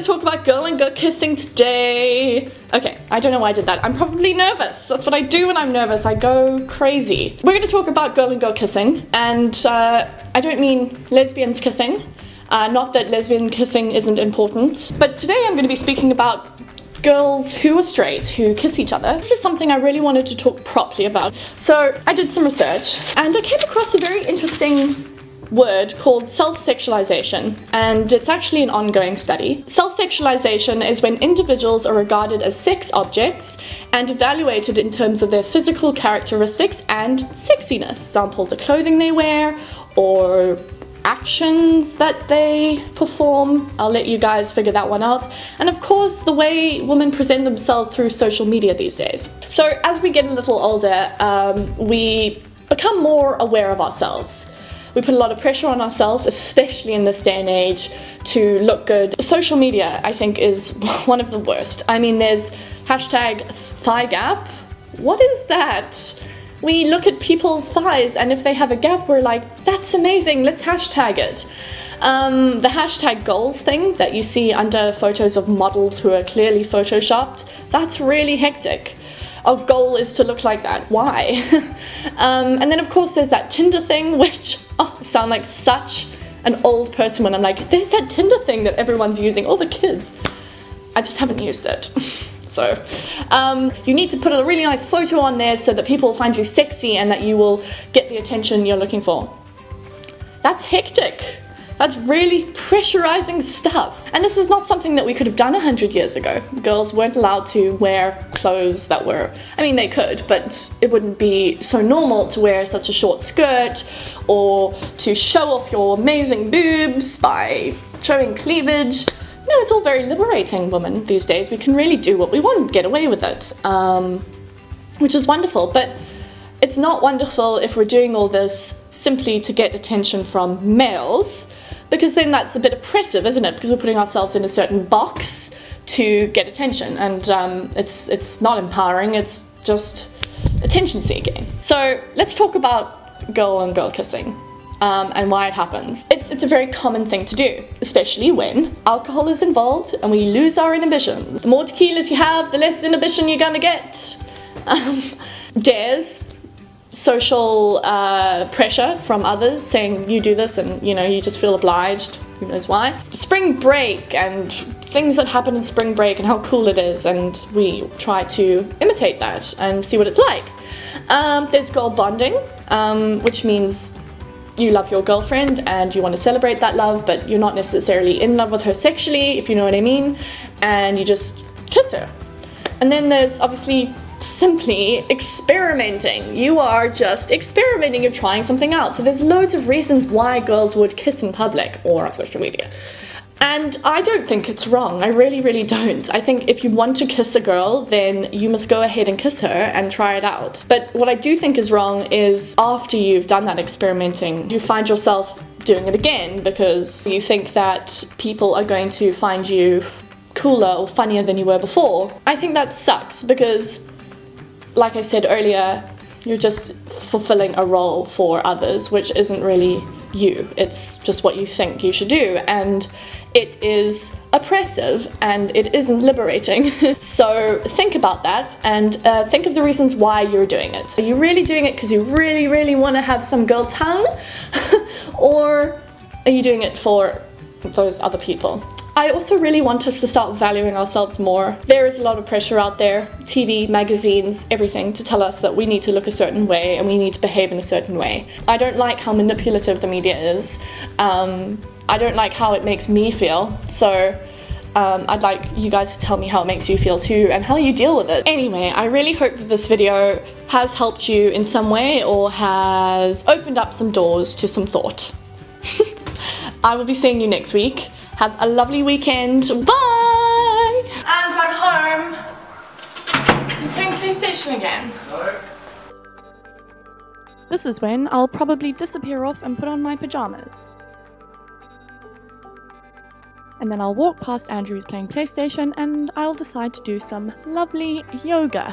to talk about girl and girl kissing today. Okay, I don't know why I did that. I'm probably nervous. That's what I do when I'm nervous. I go crazy. We're going to talk about girl and girl kissing, and I don't mean lesbians kissing. Not that lesbian kissing isn't important, but today I'm going to be speaking about girls who are straight who kiss each other. This is something I really wanted to talk properly about. So I did some research and I came across a very interesting word called self-sexualization, and it's actually an ongoing study. Self-sexualization is when individuals are regarded as sex objects and evaluated in terms of their physical characteristics and sexiness. Example, the clothing they wear or actions that they perform. I'll let you guys figure that one out. And of course, the way women present themselves through social media these days. So as we get a little older, we become more aware of ourselves. We put a lot of pressure on ourselves, especially in this day and age, to look good. Social media, I think, is one of the worst. I mean, there's hashtag thigh gap. What is that? We look at people's thighs, and if they have a gap, we're like, that's amazing, let's hashtag it. The hashtag goals thing that you see under photos of models who are clearly photoshopped, that's really hectic. Our goal is to look like that. Why? And then of course there's that Tinder thing, which, oh, I sound like such an old person when I'm like, there's that Tinder thing that everyone's using, all the kids. I just haven't used it. So, you need to put a really nice photo on there so that people will find you sexy and that you will get the attention you're looking for. That's hectic. That's really pressurizing stuff. And this is not something that we could have done 100 years ago. Girls weren't allowed to wear clothes that were, I mean they could, but it wouldn't be so normal to wear such a short skirt or to show off your amazing boobs by showing cleavage. No, it's all very liberating, women, these days. We can really do what we want, get away with it, which is wonderful. But it's not wonderful if we're doing all this simply to get attention from males, because then that's a bit oppressive, isn't it? Because we're putting ourselves in a certain box to get attention, and it's not empowering, it's just attention seeking. So let's talk about girl on girl kissing. And why it happens. It's a very common thing to do, especially when alcohol is involved and we lose our inhibition. The more tequilas you have, the less inhibition you're gonna get. Dares, social pressure from others saying you do this and you know you just feel obliged, who knows why. Spring break and things that happen in spring break and how cool it is, and we try to imitate that and see what it's like. There's girl bonding, which means you love your girlfriend and you want to celebrate that love, but you're not necessarily in love with her sexually, if you know what I mean, and you just kiss her. And then there's obviously simply experimenting. You are just experimenting, you're trying something out. So there's loads of reasons why girls would kiss in public or on social media. And I don't think it's wrong, I really, really don't. I think if you want to kiss a girl, then you must go ahead and kiss her and try it out. But what I do think is wrong is after you've done that experimenting, you find yourself doing it again because you think that people are going to find you cooler or funnier than you were before. I think that sucks because, like I said earlier, you're just fulfilling a role for others, which isn't really you. It's just what you think you should do, and it is oppressive and it isn't liberating. So think about that and think of the reasons why you're doing it. Are you really doing it because you really, really want to have some girl tongue? Or are you doing it for those other people? I also really want us to start valuing ourselves more. There is a lot of pressure out there, TV, magazines, everything, to tell us that we need to look a certain way and we need to behave in a certain way. I don't like how manipulative the media is. I don't like how it makes me feel, so I'd like you guys to tell me how it makes you feel too and how you deal with it. Anyway, I really hope that this video has helped you in some way or has opened up some doors to some thought. I will be seeing you next week. Have a lovely weekend. Bye! And I'm home. You playing PlayStation again? No. This is when I'll probably disappear off and put on my pajamas. And then I'll walk past Andrew who's playing PlayStation and I'll decide to do some lovely yoga.